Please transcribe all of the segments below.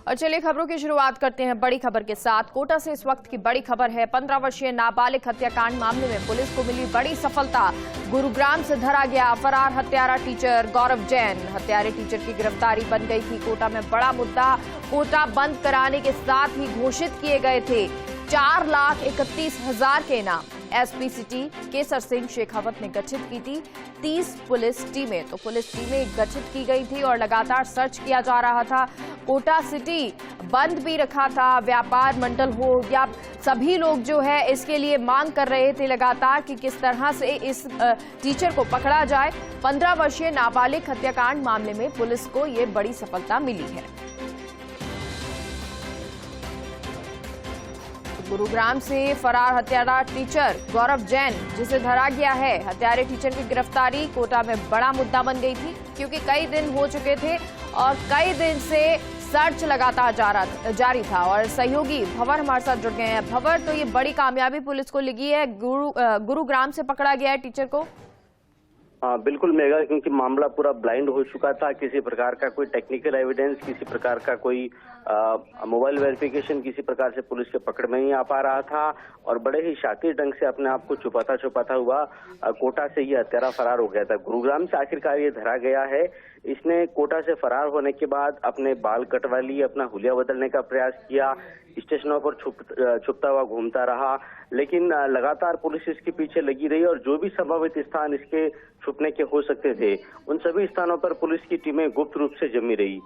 और चलिए खबरों की शुरुआत करते हैं बड़ी खबर के साथ। कोटा से इस वक्त की बड़ी खबर है। 15 वर्षीय नाबालिग हत्याकांड मामले में पुलिस को मिली बड़ी सफलता। गुरुग्राम से धरा गया फरार हत्यारा टीचर गौरव जैन। हत्यारे टीचर की गिरफ्तारी बन गई थी कोटा में बड़ा मुद्दा। कोटा बंद कराने के साथ ही घोषित किए गए थे 4,31,000 के इनाम। एसपी सिटी केसर सिंह शेखावत ने गठित की थी 30 पुलिस टीमें। तो पुलिस टीमें गठित की गई थी और लगातार सर्च किया जा रहा था। कोटा सिटी बंद भी रखा था। व्यापार मंडल हो या सभी लोग जो है इसके लिए मांग कर रहे थे लगातार कि किस तरह से इस टीचर को पकड़ा जाए। 15 वर्षीय नाबालिग हत्याकांड मामले में पुलिस को ये बड़ी सफलता मिली है। गुरुग्राम से फरार हत्यारा टीचर गौरव जैन जिसे धरा गया है। हत्यारे टीचर की गिरफ्तारी कोटा में बड़ा मुद्दा बन गई थी क्योंकि कई दिन हो चुके थे और कई दिन से सर्च लगातार जारी था। और सहयोगी भंवर हमारे साथ जुड़ गए हैं। भंवर, तो ये बड़ी कामयाबी पुलिस को लगी है, गुरुग्राम से पकड़ा गया है टीचर को। हाँ बिल्कुल मेगा, क्योंकि मामला पूरा ब्लाइंड हो चुका था। किसी प्रकार का कोई टेक्निकल एविडेंस, किसी प्रकार का कोई मोबाइल वेरिफिकेशन किसी प्रकार से पुलिस के पकड़ में नहीं आ पा रहा था और बड़े ही शातिर ढंग से अपने आप को छुपाता हुआ कोटा से ये हत्यारा फरार हो गया था। गुरुग्राम से आखिरकार ये धरा गया है। इसने कोटा से फरार होने के बाद अपने बाल कटवा लिए, अपना हुलिया बदलने का प्रयास किया, स्टेशनों पर छुपता हुआ घूमता रहा, लेकिन लगातार पुलिस इसके पीछे लगी रही और जो भी संभावित स्थान इसके छुपने के हो सकते थे उन सभी स्थानों पर पुलिस की टीमें गुप्त रूप से जमी रही।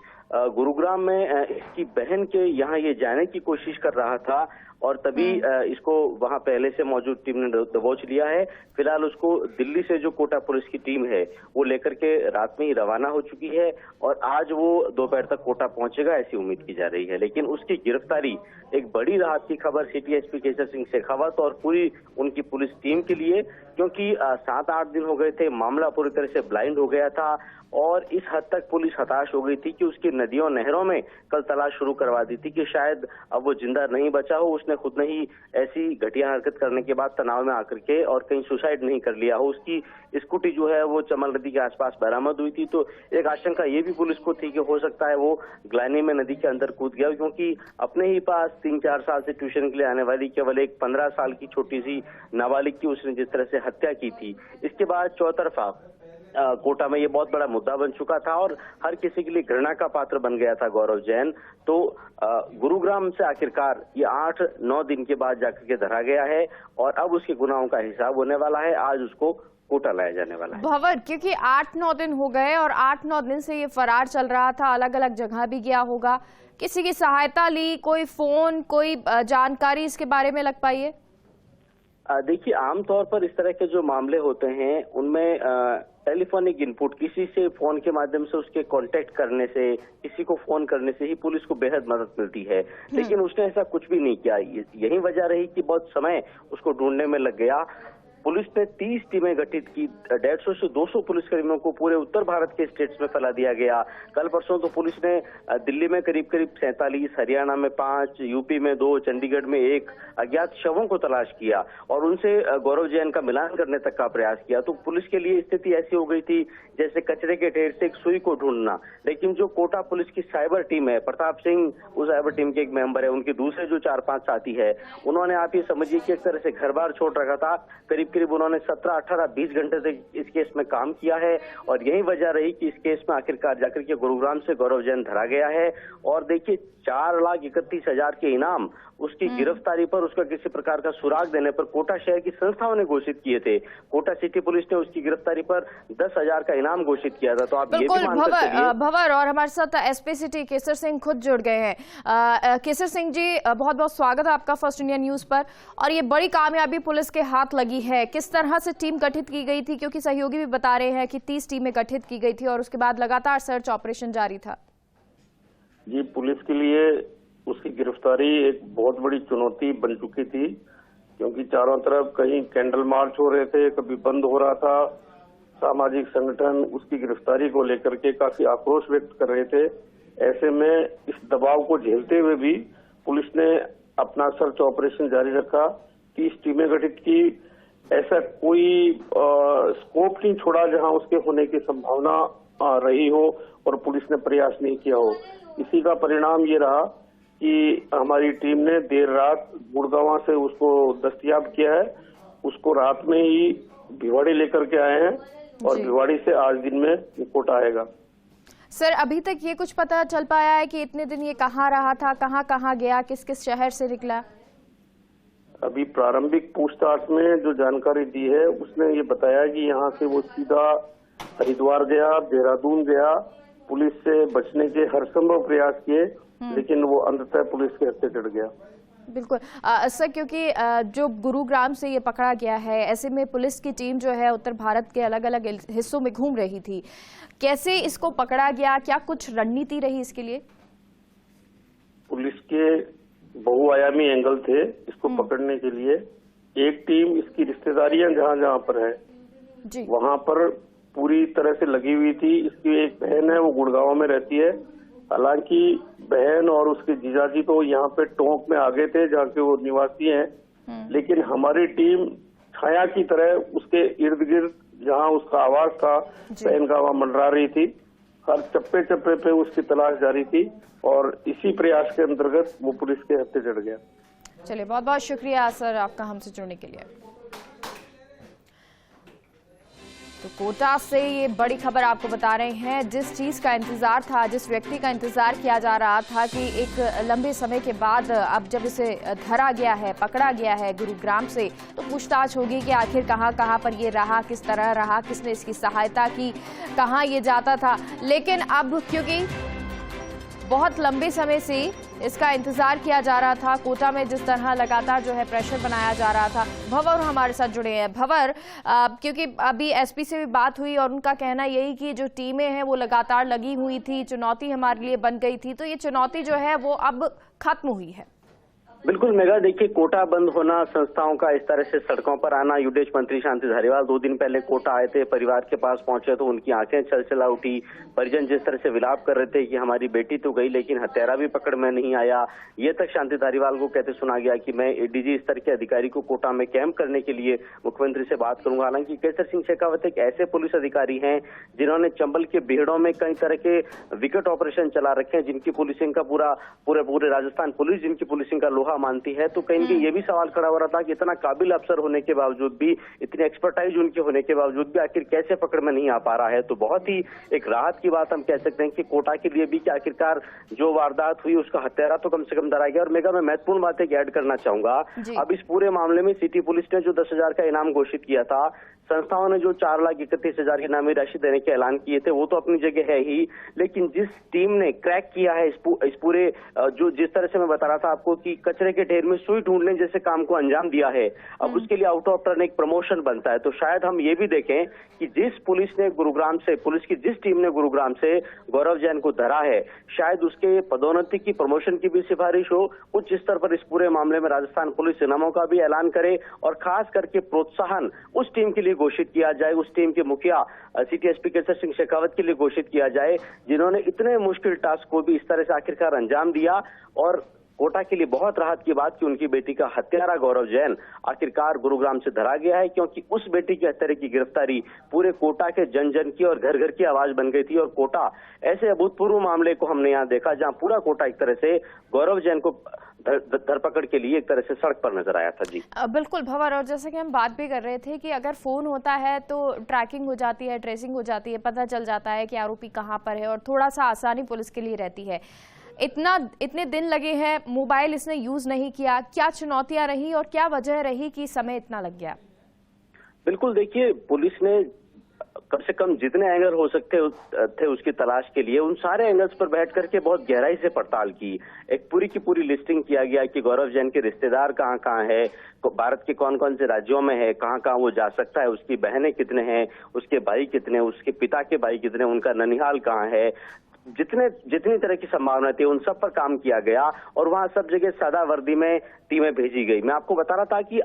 गुरुग्राम में इसकी बहन के यहाँ ये जाने की कोशिश कर रहा था और तभी इसको वहां पहले से मौजूद टीम ने दबोच लिया है। फिलहाल उसको दिल्ली से जो कोटा पुलिस की टीम है वो लेकर के रात में ही रवाना हो चुकी है और आज वो दोपहर तक कोटा पहुंचेगा ऐसी उम्मीद की जा रही है। लेकिन उसकी गिरफ्तारी एक बड़ी राहत की खबर सिटी एसपी केसर सिंह शेखावत और पूरी उनकी पुलिस टीम के लिए, क्योंकि 7-8 दिन हो गए थे, मामला पूरी तरह से ब्लाइंड हो गया था और इस हद तक पुलिस हताश हो गई थी कि उसकी नदियों नहरों में कल तलाश शुरू करवा दी थी कि शायद अब वो जिंदा नहीं बचा हो, उसने खुद ने ही ऐसी घटिया हरकत करने के बाद तनाव में आकर के और कहीं सुसाइड नहीं कर लिया हो। उसकी स्कूटी जो है वो चमल नदी के आसपास बरामद हुई थी। तो एक आशंका ये भी पुलिस को थी कि हो सकता है वो ग्लानी में नदी के अंदर कूद गया, क्योंकि अपने ही पास 3-4 साल से ट्यूशन के लिए आने वाली केवल एक 15 साल की छोटी सी नाबालिग की उसने जिस तरह से हत्या की थी, इसके बाद चौतरफा कोटा में ये बहुत बड़ा मुद्दा बन चुका था और हर किसी के लिए घृणा का पात्र बन गया था गौरव जैन। तो गुरुग्राम से आखिरकार ये 8-9 दिन के बाद जाकर के धरा गया है और अब उसके गुनाहों का हिसाब होने वाला है। आज उसको कोटा लाया जाने वाला है। भंवर, क्योंकि 8-9 दिन हो गए और 8-9 दिन से ये फरार चल रहा था, अलग अलग जगह भी गया होगा, किसी की सहायता ली, कोई फोन, कोई जानकारी इसके बारे में लग पाई है? देखिए, आमतौर पर इस तरह के जो मामले होते हैं उनमें टेलीफोनिक इनपुट, किसी से फोन के माध्यम से उसके कांटेक्ट करने से, किसी को फोन करने से ही पुलिस को बेहद मदद मिलती है। लेकिन उसने ऐसा कुछ भी नहीं किया। यही वजह रही कि बहुत समय उसको ढूंढने में लग गया। पुलिस ने 30 टीमें गठित की, 150 से 200 पुलिसकर्मियों को पूरे उत्तर भारत के स्टेट्स में फैला दिया गया। कल परसों तो पुलिस ने दिल्ली में करीब 47, हरियाणा में 5, यूपी में 2, चंडीगढ़ में 1 अज्ञात शवों को तलाश किया और उनसे गौरव जैन का मिलान करने तक का प्रयास किया। तो पुलिस के लिए स्थिति ऐसी हो गई थी जैसे कचरे के ढेर से एक सुई को ढूंढना। लेकिन जो कोटा पुलिस की साइबर टीम है, प्रताप सिंह उस साइबर टीम के एक मेंबर है, उनके दूसरे जो 4-5 साथी है, उन्होंने आप ये समझिए कि एक तरह से घर बार छोड़ रखा था। करीब उन्होंने 17, 18, 20 घंटे तक इस केस में काम किया है और यही वजह रही कि इस केस में आखिरकार जाकर के गुरुग्राम से गौरव जैन धरा गया है। और देखिए, 4,31,000 के इनाम उसकी गिरफ्तारी पर, उसका किसी प्रकार का सुराग देने पर कोटा शहर की संस्थाओं ने घोषित किए थे। कोटा सिटी पुलिस ने उसकी गिरफ्तारी पर 10,000 का इनाम घोषित किया था। तो आप ये भी मानकर चलिए। भंवर, और हमारे साथ एसपी सिटी केसर सिंह खुद जुड़ गए हैं। केसर सिंह जी, बहुत बहुत स्वागत है आपका फर्स्ट इंडिया न्यूज पर। और ये बड़ी कामयाबी पुलिस के हाथ लगी है, किस तरह से टीम गठित की गई थी? क्योंकि सहयोगी भी बता रहे हैं कि 30 टीमें गठित की गई थी और उसके बाद लगातार सर्च ऑपरेशन जारी था। जी, पुलिस के लिए उसकी गिरफ्तारी एक बहुत बड़ी चुनौती बन चुकी थी, क्योंकि चारों तरफ कहीं कैंडल मार्च हो रहे थे, कभी बंद हो रहा था। सामाजिक संगठन उसकी गिरफ्तारी को लेकर के काफी आक्रोश व्यक्त कर रहे थे। ऐसे में इस दबाव को झेलते हुए भी पुलिस ने अपना सर्च ऑपरेशन जारी रखा, 30 टीमें गठित की। ऐसा कोई स्कोप नहीं छोड़ा जहां उसके होने की संभावना रही हो और पुलिस ने प्रयास नहीं किया हो। इसी का परिणाम ये रहा कि हमारी टीम ने देर रात गुड़गांव से उसको दस्तयाब किया है। उसको रात में ही भिवाड़ी लेकर के आए हैं और भिवाड़ी से आज दिन में कोटा आएगा। सर, अभी तक ये कुछ पता चल पाया है कि इतने दिन ये कहाँ रहा था, कहाँ कहाँ गया, किस किस शहर से निकला? अभी प्रारंभिक पूछताछ में जो जानकारी दी है उसने ये बताया कि यहाँ से वो सीधा हरिद्वार गया, देहरादून गया, पुलिस से बचने के हर संभव प्रयास किए, लेकिन वो अंततः पुलिस के हत्थे चढ़ गया। बिल्कुल सर, क्योंकि जो गुरुग्राम से ये पकड़ा गया है, ऐसे में पुलिस की टीम जो है उत्तर भारत के अलग अलग हिस्सों में घूम रही थी। कैसे इसको पकड़ा गया, क्या कुछ रणनीति रही इसके लिए? पुलिस के बहुआयामी एंगल थे इसको पकड़ने के लिए। एक टीम इसकी रिश्तेदारियां जहां जहां पर है जी, वहां पर पूरी तरह से लगी हुई थी। इसकी एक बहन है, वो गुड़गांव में रहती है। हालांकि बहन और उसके जीजाजी तो यहाँ पे टोंक में आ गए थे जहाँ के वो निवासी हैं, लेकिन हमारी टीम छाया की तरह उसके इर्द गिर्द जहाँ उसका आवास था बहन का, वहाँ मंडरा रही थी। हर चप्पे चप्पे पे उसकी तलाश जारी थी और इसी प्रयास के अंतर्गत वो पुलिस के हत्थे चढ़ गया। चलिए, बहुत बहुत शुक्रिया सर आपका हमसे जुड़ने के लिए। तो कोटा से ये बड़ी खबर आपको बता रहे हैं। जिस चीज का इंतजार था, जिस व्यक्ति का इंतजार किया जा रहा था कि एक लंबे समय के बाद अब जब इसे धरा गया है, पकड़ा गया है गुरुग्राम से, तो पूछताछ होगी कि आखिर कहां कहां पर ये रहा, किस तरह रहा, किसने इसकी सहायता की, कहां ये जाता था। लेकिन अब क्योंकि बहुत लंबे समय से इसका इंतजार किया जा रहा था, कोटा में जिस तरह लगातार जो है प्रेशर बनाया जा रहा था। भंवर हमारे साथ जुड़े हैं। भंवर, क्योंकि अभी एसपी से भी बात हुई और उनका कहना यही कि जो टीमें हैं वो लगातार लगी हुई थी, चुनौती हमारे लिए बन गई थी, तो ये चुनौती जो है वो अब खत्म हुई है। बिल्कुल मेगा, देखिए कोटा बंद होना, संस्थाओं का इस तरह से सड़कों पर आना। यूडेश मंत्री शांति धारीवाल 2 दिन पहले कोटा आए थे, परिवार के पास पहुंचे तो उनकी आंखें छलछला उठी। परिजन जिस तरह से विलाप कर रहे थे कि हमारी बेटी तो गई लेकिन हत्यारा भी पकड़ में नहीं आया, ये तक शांति धारीवाल को कहते सुना गया कि मैं एडीजी स्तर के अधिकारी को कोटा में कैंप करने के लिए मुख्यमंत्री से बात करूंगा। हालांकि केसर सिंह शेखावत एक ऐसे पुलिस अधिकारी हैं जिन्होंने चंबल के बीहड़ों में कई तरह के विकट ऑपरेशन चला रखे हैं, जिनकी पुलिसिंग का पूरे राजस्थान पुलिस जिनकी पुलिसिंग का लोहा मानती है। तो कहीं ये भी सवाल खड़ा हो रहा था कि इतना काबिल अफसर होने के बावजूद भी, इतनी एक्सपर्टाइज उनके होने के बावजूद भी आखिर कैसे पकड़ में नहीं आ पा रहा है। तो बहुत ही एक राहत की बात हम कह सकते हैं कि कोटा के लिए भी कि आखिरकार जो वारदात हुई उसका हत्यारा तो कम से कम धरा गया। और मेगा, मैं महत्वपूर्ण बात एक ऐड करना चाहूंगा। अब इस पूरे मामले में सिटी पुलिस ने जो 10,000 का इनाम घोषित किया था, संस्थाओं ने जो 4,31,000 की इनामी राशि देने के ऐलान किए थे, वो तो अपनी जगह है ही, लेकिन जिस टीम ने क्रैक किया है इस पूरे जो जिस तरह से मैं बता रहा था आपको कि कचरे के ढेर में सुई ढूंढने जैसे काम को अंजाम दिया है, अब उसके लिए आउट ऑफ टर्न एक प्रमोशन बनता है। तो शायद हम ये भी देखें कि जिस पुलिस ने गुरुग्राम से, पुलिस की जिस टीम ने गुरुग्राम से गौरव जैन को धरा है, शायद उसके पदोन्नति की, प्रमोशन की भी सिफारिश हो। उच्च स्तर पर इस पूरे मामले में राजस्थान पुलिस इनामों का भी ऐलान करे और खास करके प्रोत्साहन उस टीम के लिए घोषित किया जाए, उस टीम के मुखिया सिटी एसपी केसर सिंह शेखावत के लिए घोषित किया जाए, जिन्होंने इतने मुश्किल टास्क को भी इस तरह से आखिरकार अंजाम दिया। और कोटा के लिए बहुत राहत की बात कि उनकी बेटी का हत्यारा गौरव जैन आखिरकार गुरुग्राम से धरा गया है, क्योंकि उस बेटी के हत्यारे की गिरफ्तारी पूरे कोटा के जन जन की और घर घर की आवाज बन गई थी। और कोटा ऐसे अभूतपूर्व मामले को हमने यहाँ देखा जहाँ पूरा कोटा एक तरह से गौरव जैन को धरपकड़ के लिए एक तरह से सड़क पर नजर आया था। जी बिल्कुल भंवर, और जैसे कि हम बात भी कर रहे थे कि अगर फोन होता है तो ट्रैकिंग हो जाती है, ट्रेसिंग हो जाती है, पता चल जाता है कि आरोपी कहाँ पर है और थोड़ा सा आसानी पुलिस के लिए रहती है। इतने दिन लगे हैं, मोबाइल इसने यूज नहीं किया, क्या चुनौतियां रही और क्या वजह रही कि समय इतना लग गया? बिल्कुल, देखिए पुलिस ने कम से कम जितने एंगल हो सकते थे उसकी तलाश के लिए उन सारे एंगल्स पर बैठ करके बहुत गहराई से पड़ताल की। एक पूरी की पूरी लिस्टिंग किया गया कि गौरव जैन के रिश्तेदार कहाँ कहाँ है, भारत के कौन कौन से राज्यों में है, कहाँ कहाँ वो जा सकता है, उसकी बहनें कितने हैं, उसके भाई कितने, उसके पिता के भाई कितने, उनका ननिहाल कहाँ है, जितनी तरह की संभावना थी उन सब पर काम किया गया। और वहां सब जगह सादा वर्दी में टीमें भेजी गई। मैं आपको बता रहा था कि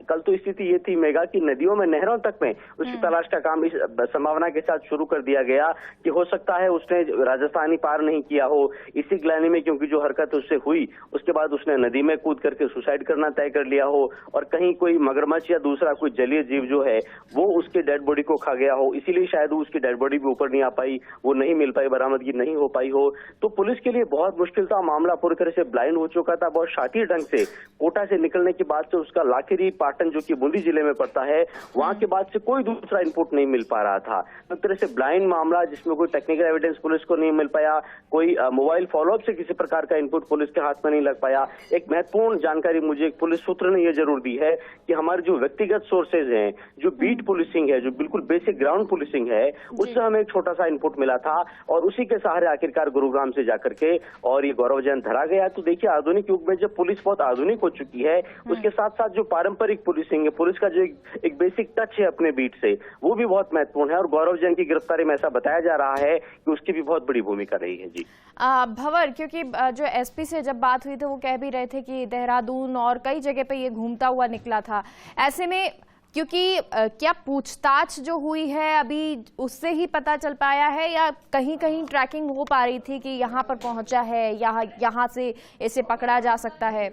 कल तो स्थिति ये थी मेगा कि नदियों में, नहरों तक में उसकी तलाश का काम इस संभावना के साथ शुरू कर दिया गया कि हो सकता है उसने राजस्थानी पार नहीं किया हो, इसी ग्लानि में क्योंकि जो हरकत उससे हुई उसके बाद उसने नदी में कूद करके सुसाइड करना तय कर लिया हो, और कहीं कोई मगरमच्छ या दूसरा कोई जलीय जीव जो है वो उसके डेड बॉडी को खा गया हो, इसीलिए शायद उसकी डेड बॉडी भी ऊपर नहीं आ पाई, वो नहीं मिल पाई, बरामदगी नहीं नहीं हो पाई हो, तो पुलिस के लिए बहुत मुश्किल था। मामला पूरी तरह से ब्लाइंड हो चुका था। बहुत शातिर ढंग से कोटा से निकलने के बाद से उसका लाखेरी पाटन जो कि बूंदी जिले में पड़ता है, वहां के बाद से कोई दूसरा इनपुट नहीं मिल पा रहा था। तो एक तरह से ब्लाइंड मामला जिसमें कोई टेक्निकल एविडेंस पुलिस को नहीं मिल पाया, कोई मोबाइल फॉलोअप से किसी प्रकार का इनपुट पुलिस के हाथ में नहीं लग पाया। एक महत्वपूर्ण जानकारी मुझे एक पुलिस सूत्र ने यह जरूर दी है कि हमारे जो व्यक्तिगत सोर्सेज हैं, जो बीट पुलिसिंग है, जो बिल्कुल बेसिक ग्राउंड पुलिसिंग है, उससे हमें एक छोटा सा इनपुट मिला था और उसी के सहारे आखिरकार गुरुग्राम से जाकर के और ये गौरव जैन धरा गया। तो देखिए, आधुनिक युग में जब पुलिस बहुत आधुनिक हो चुकी है, उसके साथ साथ जो पारंपरिक पुलिसिंग है, पुलिस का जो एक बेसिक टच है अपने बीट से, वो भी बहुत महत्वपूर्ण है। और गौरव जैन की गिरफ्तारी में ऐसा बताया जा रहा है कि उसकी भी बहुत बड़ी भूमिका रही है। जी भंवर, क्योंकि जो एसपी से जब बात हुई तो वो कह भी रहे थे कि देहरादून और कई जगह पे ये घूमता हुआ निकला था। ऐसे में क्योंकि क्या पूछताछ जो हुई है अभी उससे ही पता चल पाया है या कहीं कहीं ट्रैकिंग हो पा रही थी कि यहाँ पर पहुंचा है या यहाँ से इसे पकड़ा जा सकता है?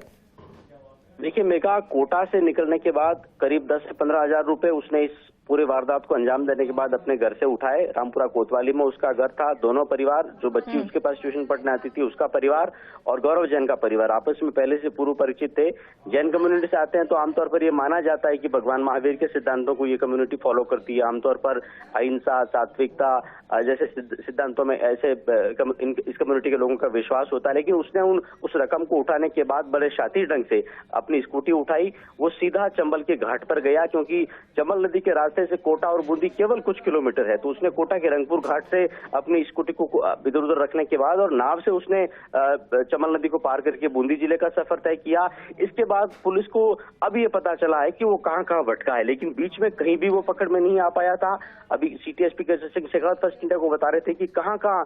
देखिए मेघा, कोटा से निकलने के बाद करीब 10 से 15 हजार रुपए उसने इस पूरे वारदात को अंजाम देने के बाद अपने घर से उठाए। रामपुरा कोतवाली में उसका घर था। दोनों परिवार, जो बच्ची उसके पास ट्यूशन पढ़ने आती थी उसका परिवार और गौरव जैन का परिवार, आपस में पहले से पूर्व परिचित थे। जैन कम्युनिटी से आते हैं तो आमतौर पर यह माना जाता है कि भगवान महावीर के सिद्धांतों को ये कम्युनिटी फॉलो करती है। आमतौर पर अहिंसा, सात्विकता जैसे सिद्धांतों में ऐसे इस कम्युनिटी के लोगों का विश्वास होता है। लेकिन उसने उस रकम को उठाने के बाद बड़े शातिर ढंग से अपनी स्कूटी उठाई, वो सीधा चंबल के घाट पर गया, क्योंकि चंबल नदी के रास्ते से कोटा और बूंदी केवल कुछ किलोमीटर है। तो उसने कोटा के रंगपुर घाट से अपनी स्कूटी को इधर उधर रखने के बाद और नाव से उसने चंबल नदी को पार करके बूंदी जिले का सफर तय किया। इसके बाद पुलिस को अब ये पता चला है कि वो कहां कहां भटका है, लेकिन बीच में कहीं भी वो पकड़ में नहीं आ पाया था। अभी city Kesar Singh Shekhawat first India को बता रहे थे कि कहां कहां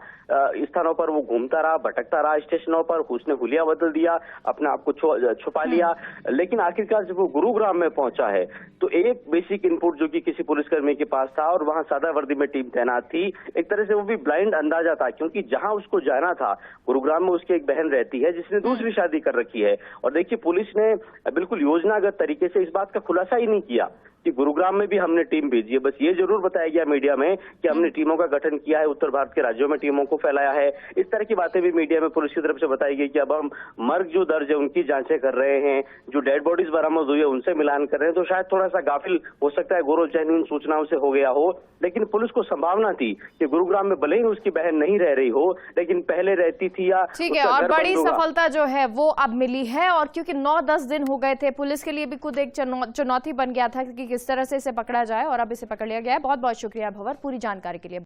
स्थानों पर वो घूमता रहा, भटकता रहा, स्टेशनों पर उसने हुलिया बदल दिया, अपने आप को छुपा लिया। लेकिन आखिरकार जब वो गुरुग्राम में पहुंचा है तो एक बेसिक इनपुट जो कि किसी पुलिसकर्मी के पास था और वहां सादा वर्दी में टीम तैनात थी, एक तरह से वो भी ब्लाइंड अंदाजा था, क्योंकि जहां उसको जाना था, गुरुग्राम में उसकी एक बहन रहती है जिसने दूसरी शादी कर रखी है। और देखिए, पुलिस ने बिल्कुल योजनागत तरीके से इस बात का खुलासा ही नहीं किया कि गुरुग्राम में भी हमने टीम भेजी है। बस ये जरूर बताया गया मीडिया में कि हमने टीमों का गठन किया है, उत्तर भारत के राज्यों में टीमों को फैलाया है। इस तरह की बातें भी मीडिया में पुलिस की तरफ से बताई गई कि अब हम मर्ग जो दर्ज है उनकी जांचें कर रहे हैं, जो डेड बॉडीज बरामद हुई है उनसे मिलान कर रहे हैं। तो शायद थोड़ा सा गाफिल हो सकता है गौरव जैन इन सूचनाओं से हो गया हो, लेकिन पुलिस को संभावना थी कि गुरुग्राम में भले ही उसकी बहन नहीं रह रही हो, लेकिन पहले रहती थी या ठीक है। और बड़ी सफलता जो है वो अब मिली है, और क्योंकि 9-10 दिन हो गए थे, पुलिस के लिए भी खुद एक चुनौती बन गया था कि किस तरह से इसे पकड़ा जाए, और अब इसे पकड़ लिया गया है। बहुत बहुत शुक्रिया भंवर पूरी जानकारी के लिए।